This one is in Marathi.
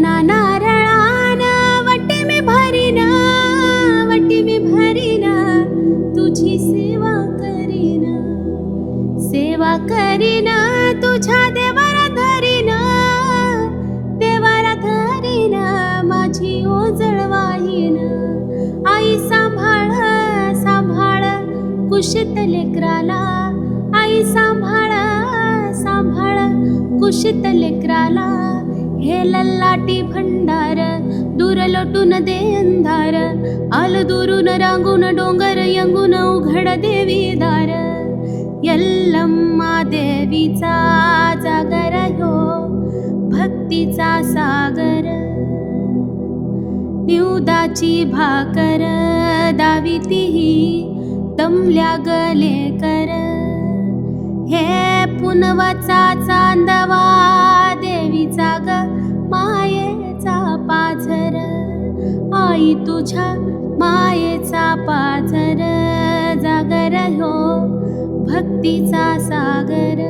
ना नारळान वटी मी भरीन, वटी मी भरीन, तुझी सेवा करीन, सेवा करीन, तुझ्या देवाला धरीन, देवाला धरीन, माझी ओझळ वाहीन. आई सांभाळ सांभाळ कुशीत लेकराला, आई सांभाळ सांभाळ कुशीत लेकराला. हे लल्लाटी भंडार दूर लोटून दे अंधार, आल दुरून रांगून डोंगर यंगून उघड देवी दार. यल्लम्मा देवीचा जागर ह्यो भक्तीचा सागर. निवदाची भाकर दावितीही दमल्या गले कर. हे पुनवचा चांदवा देवीचा ग मायेचा पाझर. आई तुझ्या मायेचा पाझर, जागर ह्यो भक्तीचा सागर.